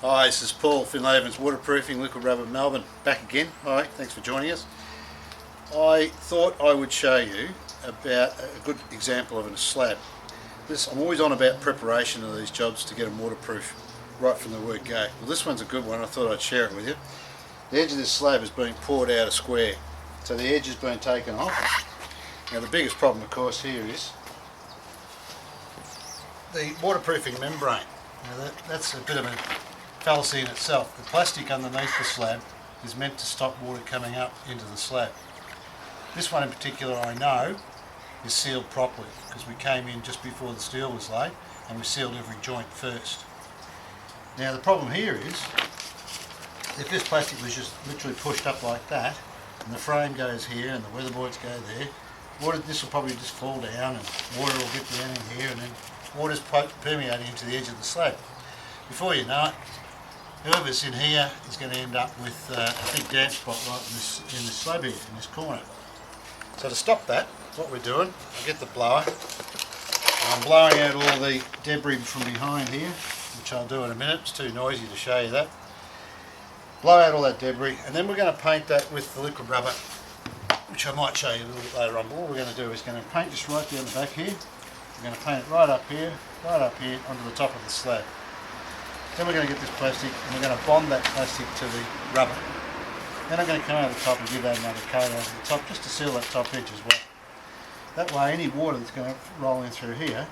Hi, this is Paul, F.E.W. Waterproofing Liquid Rubber Melbourne, back again. Hi, thanks for joining us. I thought I would show you about a good example of a slab. I'm always on about preparation of these jobs to get them waterproof right from the word go. Well, this one's a good one. I thought I'd share it with you. The edge of this slab is being poured out a square, so the edge has been taken off. Now the biggest problem, of course, here is the waterproofing membrane. Now that's a bit of a fallacy in itself. The plastic underneath the slab is meant to stop water coming up into the slab. This one in particular, I know, is sealed properly because we came in just before the steel was laid and we sealed every joint first. Now the problem here is, if this plastic was just literally pushed up like that and the frame goes here and the weatherboards go there, this will probably just fall down and water will get down in here and then water's permeating into the edge of the slab. Before you know it, whoever's in here is going to end up with a big damp spot right in this slab here, in this corner. So to stop that, what we're doing, I get the blower, and I'm blowing out all the debris from behind here, which I'll do in a minute. It's too noisy to show you that. Blow out all that debris, and then we're going to paint that with the liquid rubber, which I might show you a little bit later on. But what we're going to do is going to paint this right down the back here. We're going to paint it right up here, onto the top of the slab. Then we're going to get this plastic and we're going to bond that plastic to the rubber. Then I'm going to come over the top and give that another coat over the top just to seal that top edge as well. That way any water that's going to roll in through here,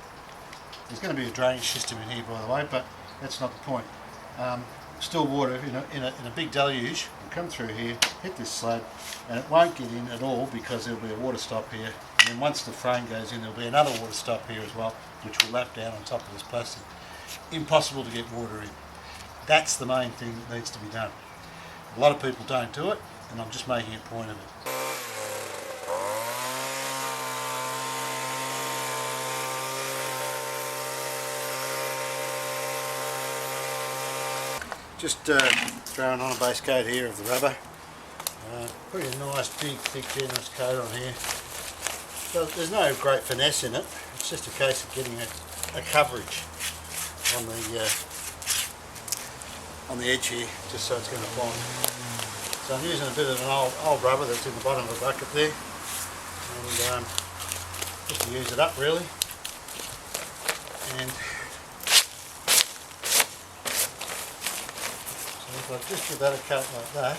there's going to be a drainage system in here by the way, but that's not the point. Still water in a big deluge will come through here, hit this slab, and it won't get in at all because there'll be a water stop here. And then once the frame goes in, there'll be another water stop here as well, which will lap down on top of this plastic. Impossible to get water in. That's the main thing that needs to be done. A lot of people don't do it, and I'm just making a point of it. Just throwing on a base coat here of the rubber. Pretty nice, big, thick, generous coat on here. So there's no great finesse in it. It's just a case of getting a coverage on the edge here, just so it's going to bond. So I'm using a bit of an old rubber that's in the bottom of the bucket there, and just to use it up really. And so if I just give that a cut like that,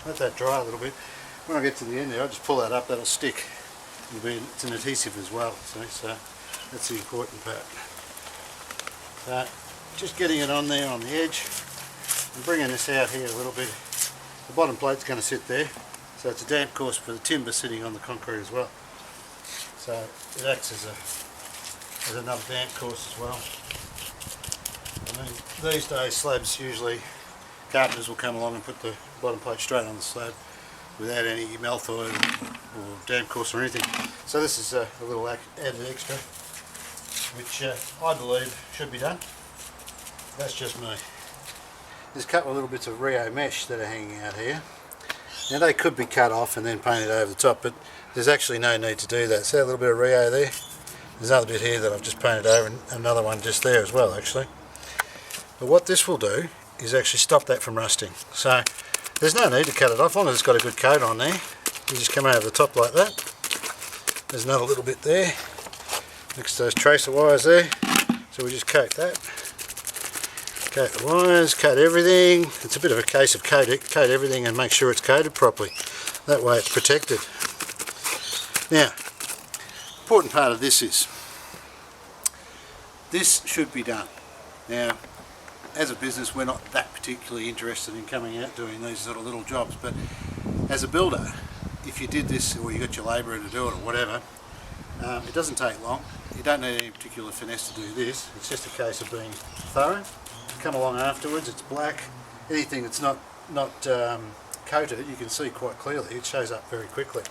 let that dry a little bit. When I get to the end there, I just pull that up. That'll stick. It's an adhesive as well, see? So that's the important part. So just getting it on there on the edge and bringing this out here a little bit. The bottom plate's going to sit there, so it's a damp course for the timber sitting on the concrete as well. So it acts as another damp course as well. I mean, these days slabs usually, carpenters will come along and put the bottom plate straight on the slab without any malthoid or damp course or anything. So this is a little added extra, which I believe should be done. That's just me. There's a couple of little bits of Rio mesh that are hanging out here. Now they could be cut off and then painted over the top, but there's actually no need to do that. See that little bit of Rio there? There's another bit here that I've just painted over and another one just there as well actually. But what this will do is actually stop that from rusting. So there's no need to cut it off, as long as it's got a good coat on there. You just come over the top like that. There's another little bit there, next to those tracer wires there. So we just coat that. Coat the wires, coat everything. It's a bit of a case of coat everything and make sure it's coated properly. That way it's protected. Now, important part of this is, this should be done. Now, as a business, we're not that particularly interested in coming out doing these sort of little jobs, but as a builder, if you did this, or you got your labourer to do it or whatever, it doesn't take long. You don't need any particular finesse to do this. It's just a case of being thorough. Come along afterwards, it's black. Anything that's not coated, you can see quite clearly. It shows up very quickly.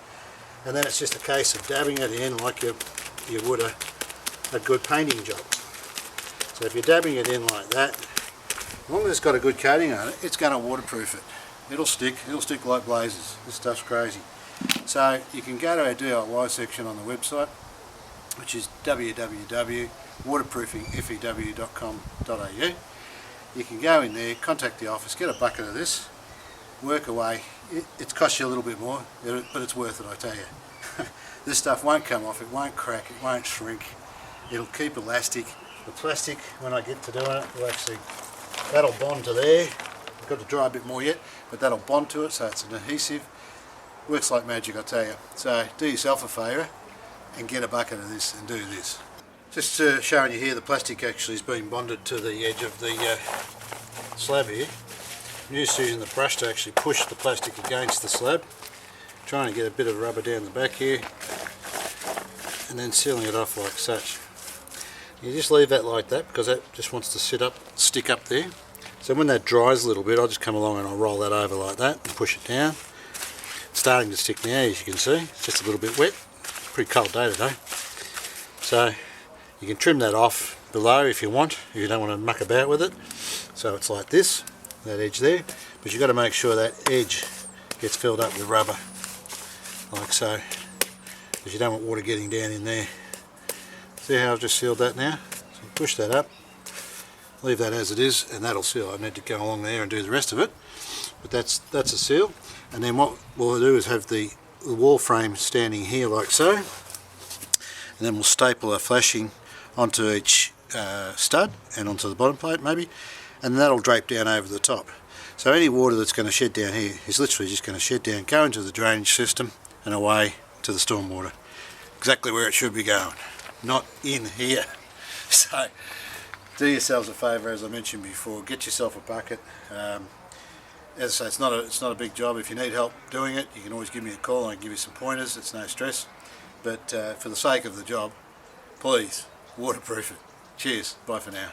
And then it's just a case of dabbing it in like you would a good painting job. So if you're dabbing it in like that, as long as it's got a good coating on it, it's going to waterproof it. It'll stick like blazes. This stuff's crazy. So you can go to our DIY section on the website, which is www.waterproofingfew.com.au, you can go in there, contact the office, get a bucket of this, work away. It costs you a little bit more, but it's worth it, I tell you. This stuff won't come off, it won't crack, it won't shrink, it'll keep elastic. The plastic, when I get to doing it, will actually, that'll bond to there. I've got to dry a bit more yet, but that'll bond to it, so it's an adhesive. Works like magic, I tell you. So do yourself a favour and get a bucket of this and do this. Just showing you here, the plastic actually has been bonded to the edge of the slab here. I'm just using the brush to actually push the plastic against the slab, trying to get a bit of rubber down the back here, and then sealing it off like such. You just leave that like that because that just wants to stick up there. So when that dries a little bit, I'll just come along and I'll roll that over like that and push it down. It's starting to stick now, as you can see. It's just a little bit wet. Pretty cold day today. So you can trim that off below if you want, if you don't want to muck about with it. So it's like this, that edge there. But you've got to make sure that edge gets filled up with rubber, like so, because you don't want water getting down in there. See how I've just sealed that now? So push that up, leave that as it is, and that'll seal. I need to go along there and do the rest of it, but that's a seal. And then what we'll do is have the wall frame standing here like so, and then we'll staple a flashing onto each stud and onto the bottom plate maybe, and that'll drape down over the top. So any water that's going to shed down here is literally just going to shed down, go into the drainage system and away to the storm water. Exactly where it should be going, not in here. So do yourselves a favour, as I mentioned before, get yourself a bucket. As I say, it's not a big job. If you need help doing it, you can always give me a call and I can give you some pointers. It's no stress. But for the sake of the job, please waterproof it. Cheers. Bye for now.